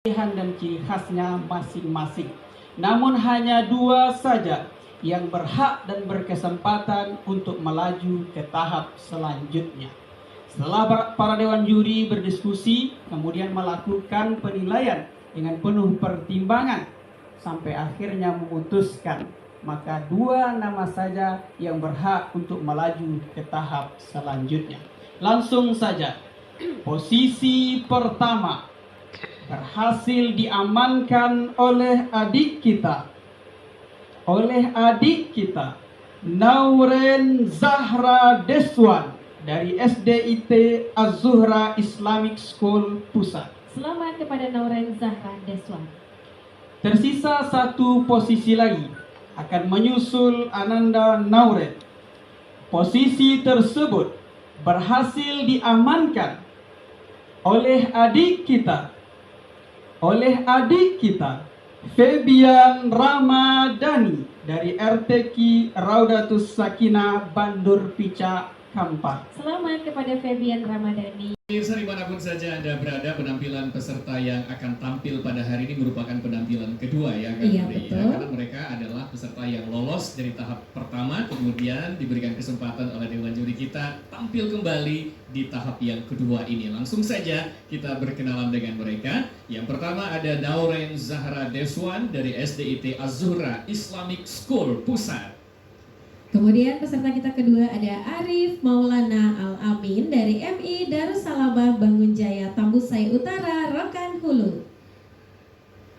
Pilihan dan ciri khasnya masing-masing. Namun hanya 2 saja yang berhak dan berkesempatan untuk melaju ke tahap selanjutnya. Setelah para dewan juri berdiskusi, kemudian melakukan penilaian dengan penuh pertimbangan sampai akhirnya memutuskan, maka 2 nama saja yang berhak untuk melaju ke tahap selanjutnya. Langsung saja, posisi pertama berhasil diamankan oleh adik kita Nauren Zahra Deswan dari SDIT Az-Zuhra Islamic School Pusat. Selamat kepada Nauren Zahra Deswan. Tersisa 1 posisi lagi, akan menyusul Ananda Nauren. Posisi tersebut berhasil diamankan oleh adik kita Febian Ramadhani dari RTQ Raudatus Sakinah Bandur Pica Kampar. Selamat kepada Febian Ramadhani. Pemirsa dimanapun saja Anda berada, penampilan peserta yang akan tampil pada hari ini merupakan penampilan kedua ya kan? Iya, Budi, betul. ya? Karena mereka adalah peserta yang lolos dari tahap pertama, kemudian diberikan kesempatan oleh Dewan Juri kita tampil kembali di tahap yang kedua ini. Langsung saja kita berkenalan dengan mereka. Yang pertama ada Nauren Zahra Deswan dari SDIT Az-Zuhra Islamic School Pusat. Kemudian peserta kita kedua ada Arif Maulana Al-Amin dari MI Darussalamah Bangunjaya Tambusai Utara Rokan Hulu.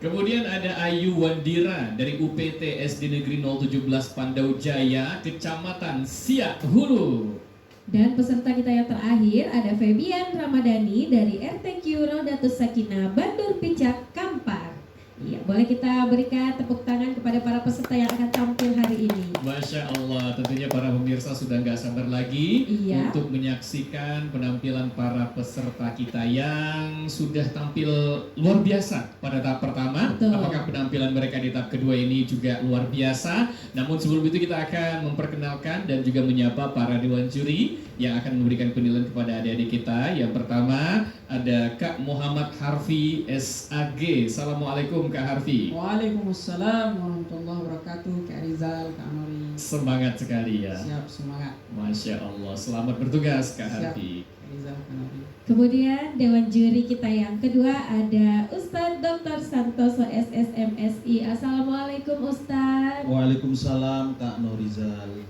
Kemudian ada Ayu Wandira dari UPT SD Negeri 017 Pandau Jaya, Kecamatan Siak Hulu. Dan peserta kita yang terakhir ada Febian Ramadhani dari RTQ Raudatus Sakinah Bandur Picak Kampar. Ya, boleh kita berikan tepuk tangan kepada para peserta yang akan tampil hari ini. Masya Allah, tentunya para pemirsa sudah nggak sabar lagi untuk menyaksikan penampilan para peserta kita yang sudah tampil luar biasa pada tahap pertama. Betul. Apakah penampilan mereka di tahap kedua ini juga luar biasa? Namun sebelum itu kita akan memperkenalkan dan juga menyapa para dewan juri yang akan memberikan penilaian kepada adik-adik kita. Yang pertama ada Kak Muhammad Harfi SAG. Assalamualaikum Kak Harfi. Waalaikumsalam warahmatullahi wabarakatuh. Kak Rizal, Kak Nori. Semangat sekali ya. Siap, semangat. Masya Allah, selamat bertugas Kak Siap. Harfi. Kak Rizal, Kak Nori. Kemudian Dewan Juri kita yang kedua ada Ustadz Dr. Santoso SSMSI. Assalamualaikum Ustadz. Waalaikumsalam Kak Norizal.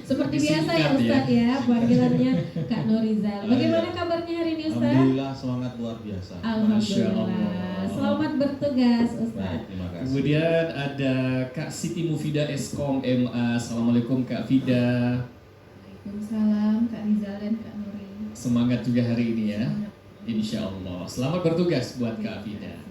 Seperti Disingkat biasa ya Ustadz ya, panggilannya Kak Norizal. Bagaimana kabarnya hari ini Ustadz? Alhamdulillah semangat luar biasa. Masya Alhamdulillah. Allah. Selamat bertugas Baik, Ustadz. terima kasih. Kemudian ada Kak Siti Mufida Eskom MA. Assalamualaikum Kak Fida. Waalaikumsalam Kak Rizal dan Kak Nuri. Semangat juga hari ini ya. Insya Allah. Selamat bertugas buat Kak Fida.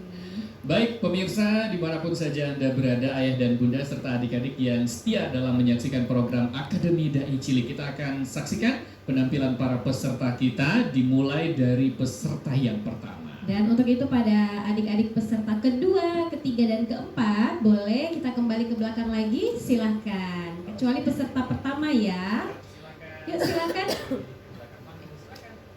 Baik pemirsa dimanapun saja Anda berada, ayah dan bunda serta adik-adik yang setia dalam menyaksikan program Akademi Dai Cilik, kita akan saksikan penampilan para peserta kita dimulai dari peserta yang pertama. Dan untuk itu pada adik-adik peserta kedua, ketiga, dan keempat, boleh kita kembali ke belakang lagi, silahkan. Kecuali peserta pertama ya. Yuk silahkan.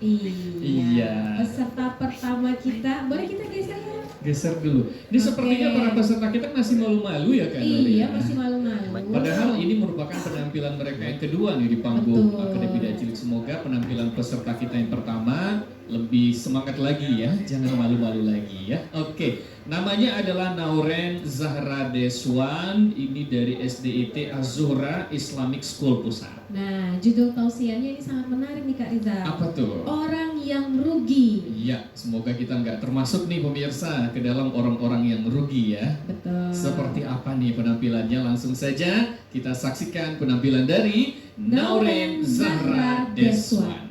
Iya. Peserta pertama kita, boleh kita geser ya? Geser dulu. Ini sepertinya Oke. para peserta kita masih malu-malu ya kan? Iya, masih malu-malu. Padahal ini merupakan penampilan mereka yang kedua nih di panggung Betul. Akademi Dai Cilik. Semoga penampilan peserta kita yang pertama lebih semangat lagi ya, jangan malu-malu lagi ya. Oke, namanya adalah Nauren Zahra Deswan, ini dari SDIT Az-Zuhra Islamic School Pusat. Nah, judul tausiahnya ini sangat menarik nih Kak Rizal. Apa tuh? Orang yang rugi. Iya, semoga kita nggak termasuk nih pemirsa ke dalam orang-orang yang rugi ya. Betul. Seperti apa nih penampilannya? Langsung saja kita saksikan penampilan dari Nauren Zahra Deswan.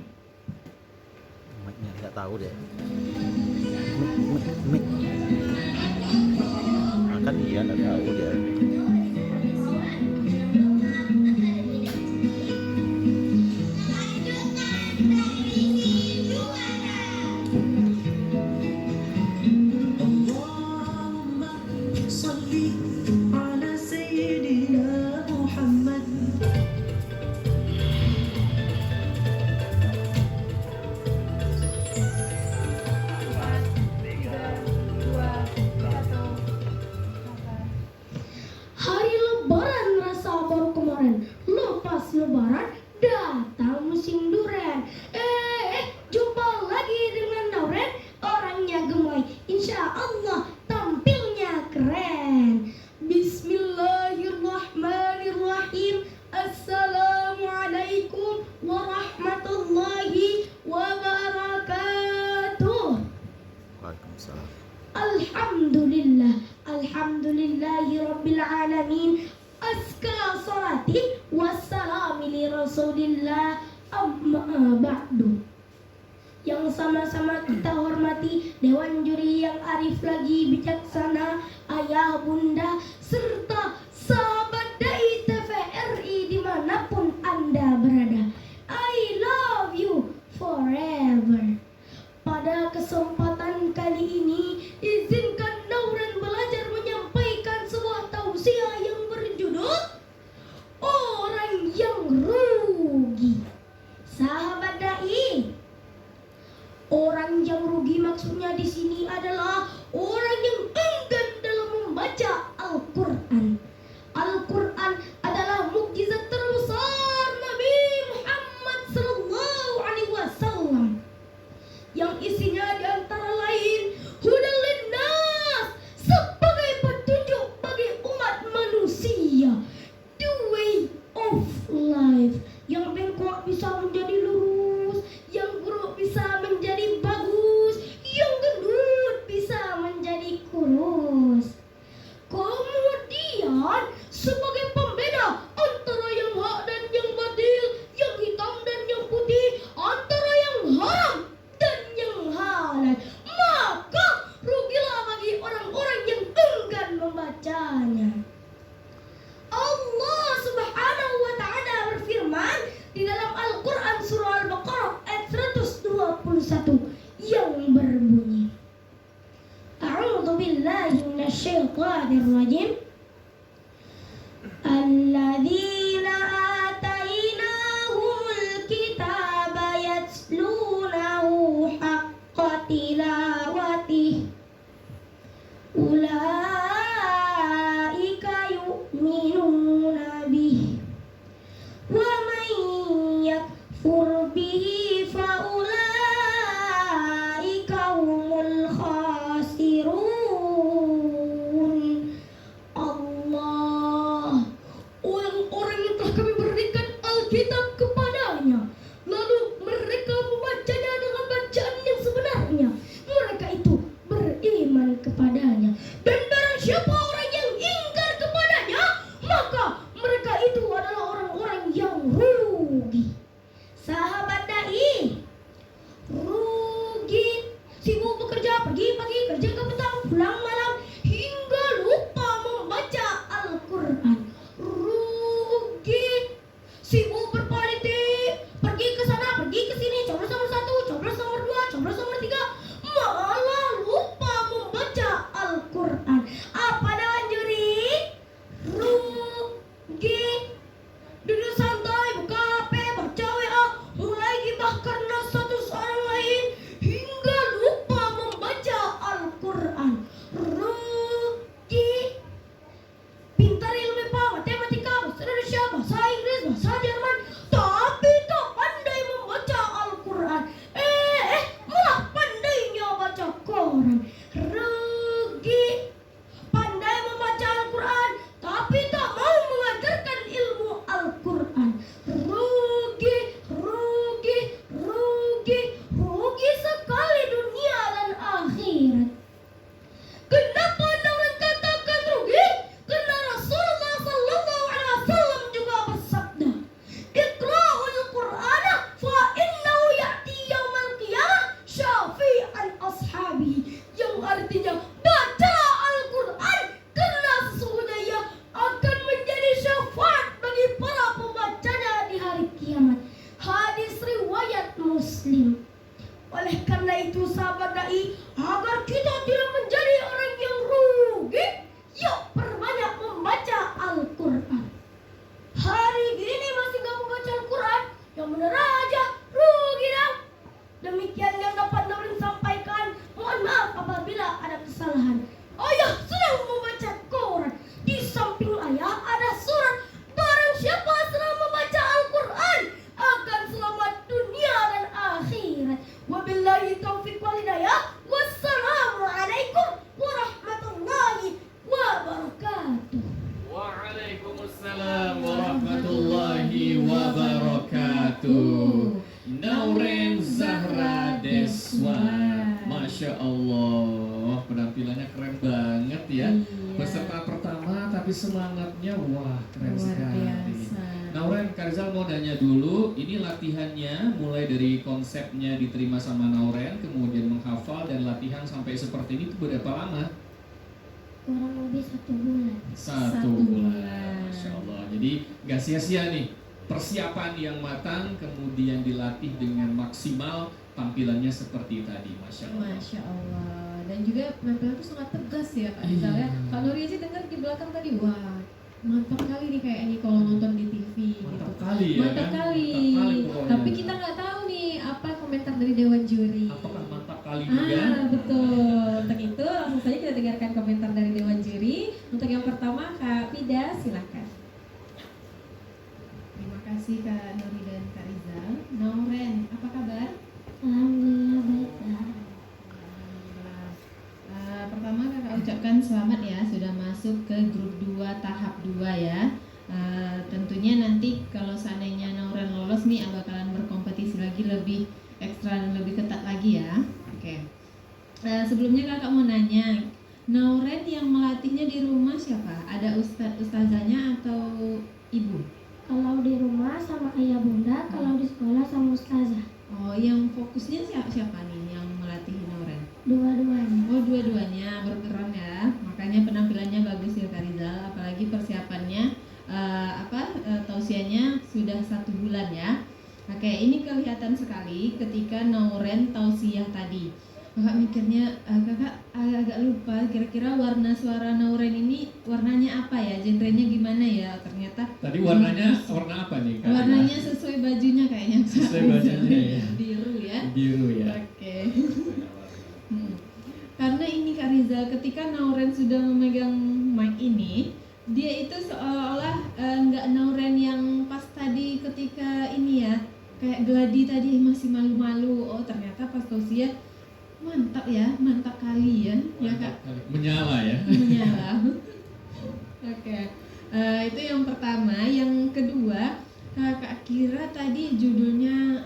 Mic-nya nggak tahu deh. Kan iya nggak tahu dia. Alhamdulillah, alhamdulillahi rabbil alamin. Azka salati wassalami li rasulillah, amma ba'du. Yang sama-sama kita hormati Dewan Juri yang arif lagi bijaksana, ayah bunda serta sahabat Dai TVRI dimanapun Anda berada. I love you forever. Pada kesempatan kali ini, izinkan Nauran Belajar menyampaikan sebuah tausiah yang berjudul Orang yang Rugi. Sahabat Dai, orang yang rugi maksudnya di sini adalah orang yang enggan dalam membaca Al-Quran. Al-Quran adalah mukjizat terbesar Nabi Muhammad SAW yang isinya diantara lain hudal linnas, sebagai petunjuk bagi umat manusia, the way of life. Yang bengkok bisa menjadi lurus, yang buruk bisa menjadi bagus, yang gendut bisa menjadi kurus. Kemudian sebagai pembeda antara yang hak dan yang batil, yang hitam dan yang putih, antara yang haram dan yang halal, maka rugilah bagi orang-orang yang enggan membacanya. Allah Subhanahu wa ta'ala berfirman di dalam Al-Quran surah Al-Baqarah ayat 121 yang berbunyi, A'udzu billahi minasyaitonir rajim. Alladzina atainahumul kitaba yatlunahu haqqa tilawatih ulaika yu'minuna bih wa man yakfur bihi fa ulaika humul khasirun. Allah, orang-orang yang telah kami berikan Alkitab kepadanya, lalu mereka membacanya dengan bacaan yang sebenarnya, mereka itu beriman kepadanya. Dan barang siapa orang yang ingkar kepadanya, maka mereka itu adalah orang-orang yang rugi. Sahabat Dai, rugi, sibuk bekerja, pergi pagi, kerja ke petang, pulang malam, hingga lupa membaca Al-Quran. Rugi, sibuk berpolitik, pergi ke sana, pergi ke sini, coblos nomor 1, coblos nomor 2, coblos nomor 3, malah lupa membaca Al-Quran. Apa Dewan Juri? Rugi. Duduk santai, buka HP, baca WA, mulai gibah karena satu orang lain, hingga lupa membaca Al-Quran. Rugi. Pintar ilmu IPA, matematika, bahasa Indonesia, bahasa Inggris, bahasa Jerman, tapi tak pandai membaca Al-Quran. Malah pandainya baca Quran. Rugi. Pandai membaca Al-Quran, tapi tak mau mengajarkan ilmu Al-Quran. Rugi, rugi, rugi, rugi sekali dunia dan akhirat. Kenapa orang katakan rugi? Karena Rasulullah SAW juga bersabda, Iqra'ul Qur'ana fa innahu ya'ti yawmal qiyamah syafi'an ashabi, yang artinya bacalah Al-Quran karena sesungguhnya ia akan menjadi syafaat bagi para pembacanya di hari kiamat. Hadis riwayat Muslim. Oleh karena itu sahabat Dai, agar kita tidak menjadi orang yang rugi, yuk perbanyak membaca Al-Quran. Hari gini masih gak membaca Al-Quran, yang bener aja rugi dah. Demikian yang dapat Naurin sampaikan. Mohon maaf apabila ada kesalahan. penampilannya keren banget ya. Iya. Peserta pertama tapi semangatnya wah keren Luar sekali. biasa. Nauren, Kak Rizal mau nanya dulu, ini latihannya mulai dari konsepnya diterima sama Nauren, kemudian menghafal dan latihan sampai seperti ini itu berapa lama? Kurang lebih 1 bulan. Satu bulan. Masya Allah. Jadi nggak sia-sia nih persiapan yang matang, kemudian dilatih dengan maksimal, tampilannya seperti tadi, Masya Allah. Masya Allah. Dan juga penampilan itu sangat tegas ya Kak Rizal ya. Iya. Kak Nuria sih dengar di belakang tadi, wah mantap kali nih kayak ini kalau nonton di TV Mantap gitu. kali ya Mantap kan? kali. Mantap kali pokoknya. Tapi kita nggak tahu nih apa komentar dari Dewan Juri. Apakah mantap kali juga? Betul. Untuk itu langsung saja kita dengarkan komentar dari Dewan Juri. Untuk yang pertama Kak Fida, silakan. Terima kasih Kak Nuri dan Kak Rizal. Nauren, apa kabar? Alhamdulillah baik, Kak. Pertama kakak ucapkan selamat ya sudah masuk ke grup 2 tahap 2 ya. Tentunya nanti kalau seandainya Nauren lolos nih bakalan berkompetisi lagi lebih ekstra dan lebih ketat lagi ya. Oke. Sebelumnya kakak mau nanya, Nauren yang melatihnya di rumah siapa? Ada ustazahnya atau ibu? Kalau di rumah sama ayah bunda, kalau di sekolah sama ustazah. Oh, yang fokusnya siapa nih yang melatih Nauren? Dua-duanya. Oh, dua-duanya berperan ya. Makanya penampilannya bagus ya Kak Rizal, apalagi persiapannya tausiahnya sudah 1 bulan ya. Oke, ini kelihatan sekali ketika Nauren tausiah tadi. Kakak mikirnya, kakak agak lupa kira-kira warna suara Nauren ini warnanya apa ya, genrenya gimana ya. Ternyata Tadi warnanya warna apa nih Kak? warnanya sesuai bajunya kayaknya. Sesuai bajunya ya. Biru ya. Biru ya. Oke. Karena ini Kak Rizal, ketika Nauren sudah memegang mic ini, dia itu seolah-olah nggak Nauren yang pas tadi ketika ini ya, kayak gladi tadi masih malu-malu. Oh ternyata pas tausiah mantap ya, mantap kali ya, ya Kak. Menyala ya. Menyala. Oke. Itu yang pertama. Yang kedua, Kak kira tadi judulnya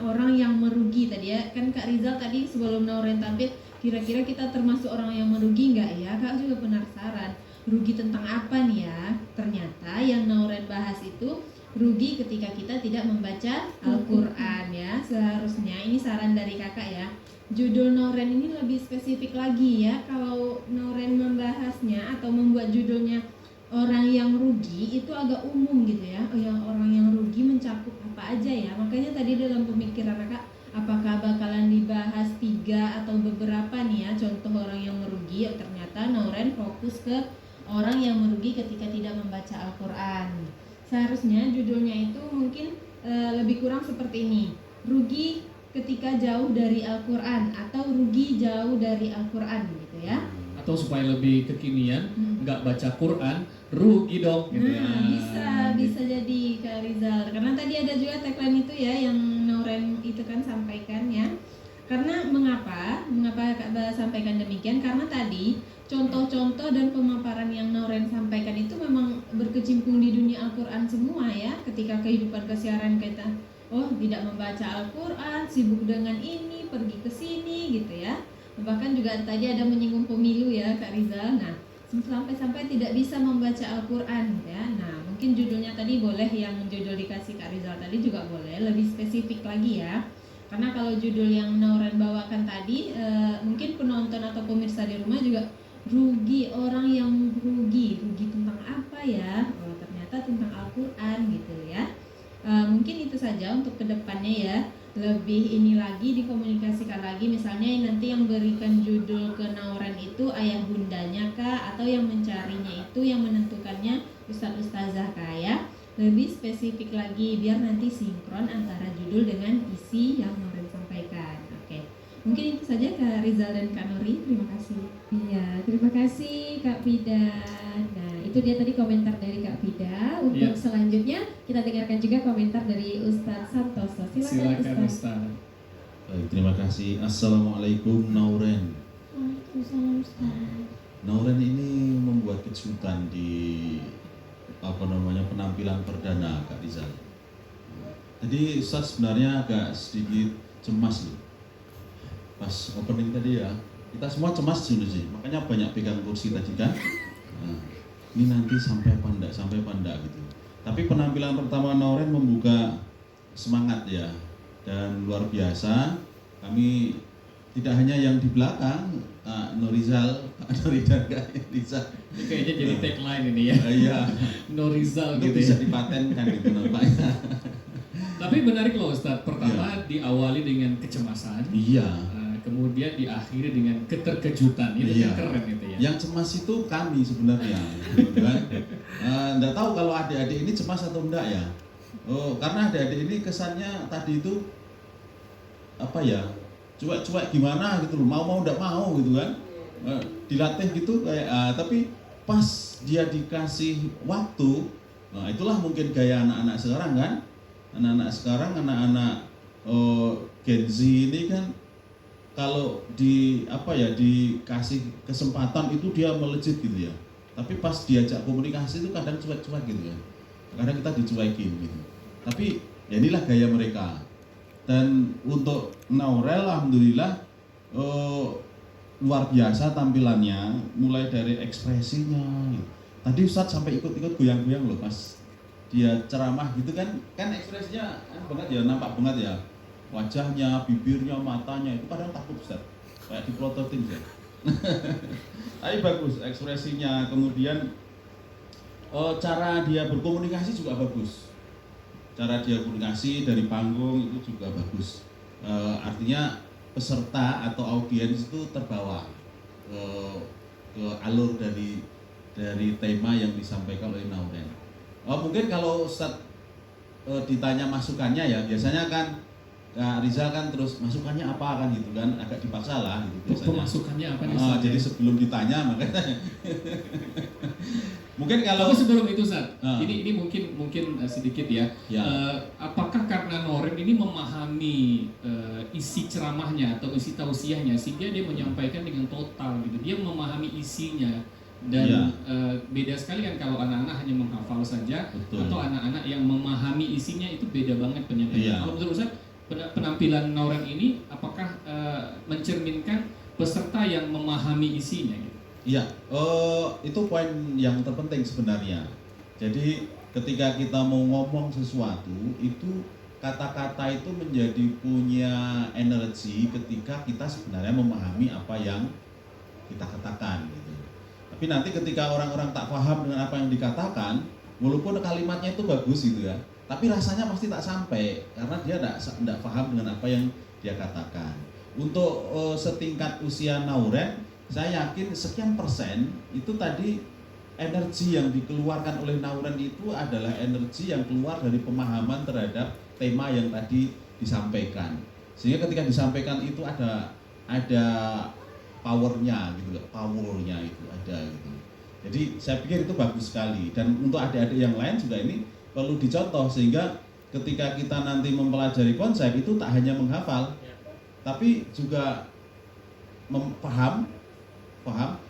orang yang merugi tadi ya. Kan Kak Rizal tadi sebelum Nauren tampil, kira-kira kita termasuk orang yang merugi nggak ya? Kak juga penasaran. Rugi tentang apa nih ya? Ternyata yang Nauren bahas itu rugi ketika kita tidak membaca Al-Quran ya. Seharusnya ini saran dari kakak ya, judul Nauren ini lebih spesifik lagi ya. Kalau Nauren membahasnya atau membuat judulnya orang yang rugi itu agak umum gitu ya. Oh, yang orang yang rugi mencakup apa aja ya. Makanya tadi dalam pemikiran kakak, apakah bakalan dibahas 3 atau beberapa nih ya contoh orang yang merugi. Oh, ternyata Nauren fokus ke orang yang merugi ketika tidak membaca Al-Quran. Seharusnya judulnya itu mungkin lebih kurang seperti ini, rugi ketika jauh dari Al-Quran atau rugi jauh dari Al-Quran gitu ya. Atau supaya lebih kekinian, nggak baca Quran, rugi dong gitu ya. Bisa jadi Kak Rizal. Karena tadi ada juga tagline itu ya yang Nauren itu kan sampaikan ya. Karena mengapa Kak sampaikan demikian? Karena tadi contoh-contoh dan pemaparan yang Nauren sampaikan itu memang berkecimpung di dunia Al-Quran semua ya. Ketika kehidupan kesiaran kita, tidak membaca Al-Quran, sibuk dengan ini, pergi ke sini gitu ya. Bahkan juga tadi ada menyinggung pemilu ya Kak Rizal. Nah, sampai-sampai tidak bisa membaca Al-Quran ya. Nah, mungkin judulnya tadi boleh, yang judul dikasih Kak Rizal tadi juga boleh, lebih spesifik lagi ya. Karena kalau judul yang Nauren bawakan tadi, mungkin penonton atau pemirsa di rumah juga rugi, orang yang rugi tentang apa ya? Oh, ternyata tentang Al-Quran gitu ya. Mungkin itu saja untuk kedepannya ya. Lebih ini lagi dikomunikasikan lagi, misalnya nanti yang berikan judul ke Nauren itu ayah bundanya kah, atau yang mencarinya itu yang menentukannya ustaz-ustazah kah ya. Lebih spesifik lagi biar nanti sinkron antara judul dengan isi yang Nauren sampaikan. Oke. Mungkin itu saja Kak Rizal dan Kak Nuri. Terima kasih. Iya, terima kasih Kak Fida. Nah, itu dia tadi komentar dari Kak Fida. Untuk selanjutnya kita dengarkan juga komentar dari Ustadz Santoso. Silakan Ustadz. Ustaz. Baik, terima kasih. Assalamualaikum Nauren. Waalaikumsalam Ustaz. Nauren ini membuat kejutan di penampilan perdana Kak Rizal. Jadi Ustaz sebenarnya agak sedikit cemas loh. Pas opening tadi ya, Kita semua cemas dulu sih, makanya banyak pegang kursi tadi kan. Nah, ini nanti sampai apa enggak gitu. Tapi penampilan pertama Nauren membuka semangat ya, dan luar biasa. Kami tidak hanya yang di belakang, Nurizal, Nuridan Rizal. Kayaknya jadi tagline ini ya. Iya, No Rizal itu gitu bisa ya. dipatenkan gitu nampaknya. Tapi menarik loh Ustadz, pertama diawali dengan kecemasan, Iya. kemudian diakhiri dengan keterkejutan, itu Iya. yang keren itu ya. Yang cemas itu kami sebenarnya, gitu kan. Nggak tahu kalau adik-adik ini cemas atau enggak ya. Oh, karena adik-adik ini kesannya tadi itu apa ya, cuek-cuek gimana gitu loh, mau enggak mau gitu kan. Dilatih gitu kayak, tapi pas dia dikasih waktu, nah itulah mungkin gaya anak-anak sekarang kan. Anak-anak sekarang, anak-anak Gen Z ini kan, kalau dikasih kesempatan itu dia melejit gitu ya. Tapi pas diajak komunikasi itu kadang cuek-cuek gitu ya. Kadang kita dicuekin gitu. Tapi ya inilah gaya mereka. Dan untuk Naurel alhamdulillah luar biasa tampilannya, mulai dari ekspresinya. Tadi Ustadz sampai ikut-ikut goyang-goyang loh pas dia ceramah gitu kan ekspresinya banget ya, nampak banget ya. Wajahnya, bibirnya, matanya itu kadang takut Ustaz, kayak dipelototin ya. Tapi bagus ekspresinya, kemudian cara dia berkomunikasi juga bagus. Cara dia komunikasi dari panggung itu juga bagus. Artinya peserta atau audiens itu terbawa ke alur dari tema yang disampaikan oleh Nauren. Mungkin kalau Ustaz ditanya masukannya ya, biasanya kan Kak Rizal kan terus masukannya apa kan gitu kan, agak dipaksa lah gitu biasanya. Pemasukannya apa nih Ustaz? Jadi sebelum ditanya makanya mungkin kalau Tapi sebelum itu Ustaz, ini mungkin sedikit ya. Ya. Apakah karena Noren ini memahami isi ceramahnya atau isi tausiahnya sehingga dia menyampaikan dengan total gitu. Dia memahami isinya dan beda sekali kan kalau anak-anak hanya menghafal saja. Betul. Atau anak-anak yang memahami isinya itu beda banget penyampaian. Kalau menurut Ustaz, penampilan Noren ini apakah mencerminkan peserta yang memahami isinya gitu? Iya, itu poin yang terpenting sebenarnya. Jadi ketika kita mau ngomong sesuatu, itu kata-kata itu menjadi punya energi ketika kita sebenarnya memahami apa yang kita katakan gitu. Tapi nanti ketika orang-orang tak paham dengan apa yang dikatakan, walaupun kalimatnya itu bagus gitu ya, tapi rasanya pasti tak sampai karena dia tidak paham dengan apa yang dia katakan. Untuk setingkat usia Nauren, saya yakin sekian persen itu tadi energi yang dikeluarkan oleh Nauren itu adalah energi yang keluar dari pemahaman terhadap tema yang tadi disampaikan. Sehingga ketika disampaikan itu ada powernya gitu, powernya itu ada gitu. Jadi saya pikir itu bagus sekali, dan untuk adik-adik yang lain juga ini perlu dicontoh sehingga ketika kita nanti mempelajari konsep itu tak hanya menghafal, tapi juga paham,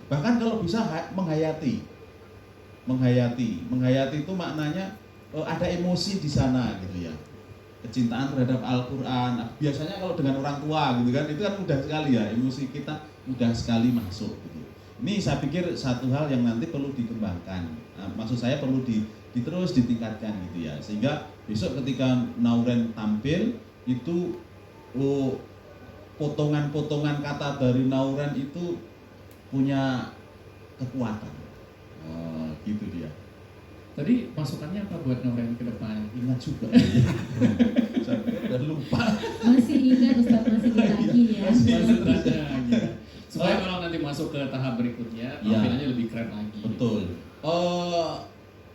bahkan kalau bisa menghayati itu maknanya ada emosi di sana gitu ya, kecintaan terhadap Al-Quran. Biasanya kalau dengan orang tua gitu kan, itu kan mudah sekali ya, emosi kita mudah sekali masuk gitu. Ini saya pikir satu hal yang nanti perlu dikembangkan, maksud saya perlu terus ditingkatkan gitu ya, sehingga besok ketika Nauren tampil itu potongan-potongan kata dari Nauren itu punya kekuatan. Gitu dia. Tadi masukannya apa buat Noren ke depan? Ingat juga. Saya udah lupa. Masih ingat Ustaz, masih ditagih ya. Masih tanya. Supaya kalau nanti masuk ke tahap berikutnya, tampilannya lebih keren lagi. Betul.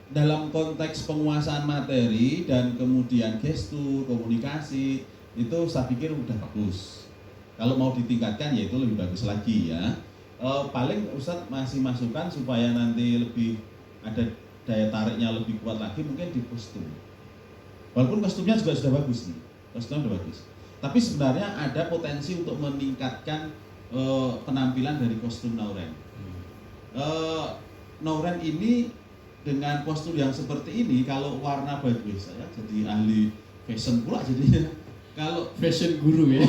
Dalam konteks penguasaan materi dan kemudian gestur, komunikasi, itu saya pikir udah bagus. Kalau mau ditingkatkan ya itu lebih bagus lagi ya. Paling Ustadz masih masukan supaya nanti lebih ada daya tariknya lebih kuat lagi, mungkin di kostum. Walaupun kostumnya juga sudah bagus nih, kostumnya sudah bagus. Tapi sebenarnya ada potensi untuk meningkatkan penampilan dari kostum Nauren. Nauren ini dengan kostum yang seperti ini, kalau warna baju saya jadi ahli fashion pula jadinya. Kalau fashion guru ya.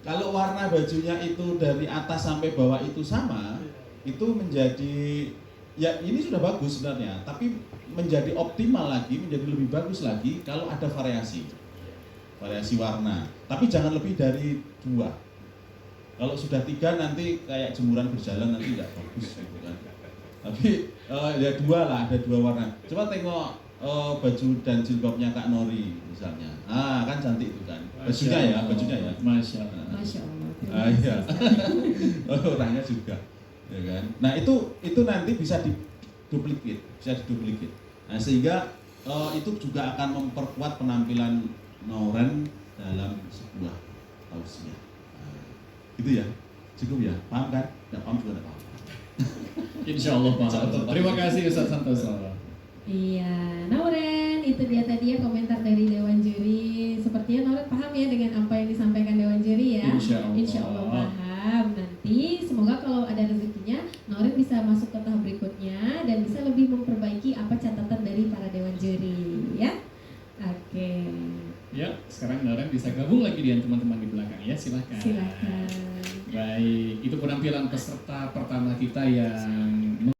Kalau warna bajunya itu dari atas sampai bawah itu sama, itu menjadi, ya ini sudah bagus sebenarnya, tapi menjadi optimal lagi, menjadi lebih bagus lagi kalau ada variasi warna. Tapi jangan lebih dari 2. Kalau sudah 3 nanti kayak jemuran berjalan, nanti nggak bagus gitu kan. Tapi ya 2 lah, ada 2 warna. Coba tengok baju dan jilbabnya Kak Nori misalnya. Kan cantik itu kan. Bajunya ya. Masya Allah. Masya Allah. Iya. Orangnya juga, ya kan. Nah itu nanti bisa diduplikat. Nah sehingga itu juga akan memperkuat penampilan Noren dalam sebuah tausiah. Gitu ya, cukup ya, paham kan? Tidak paham juga tidak paham. Insya Allah paham. Terima kasih Ustaz Santoso. Iya, Noren, itu dia tadi ya komentar dari Dewan Juri. Sepertinya Noren paham ya dengan apa yang disampaikan Dewan Juri ya. Insya Allah. Paham. Nanti semoga kalau ada rezekinya, Noren bisa masuk ke tahap berikutnya dan bisa lebih memperbaiki apa catatan dari para Dewan Juri ya. Oke. Ya, sekarang Noren bisa gabung lagi dengan teman-teman di belakang ya, silakan. Silakan. Baik, itu penampilan peserta pertama kita yang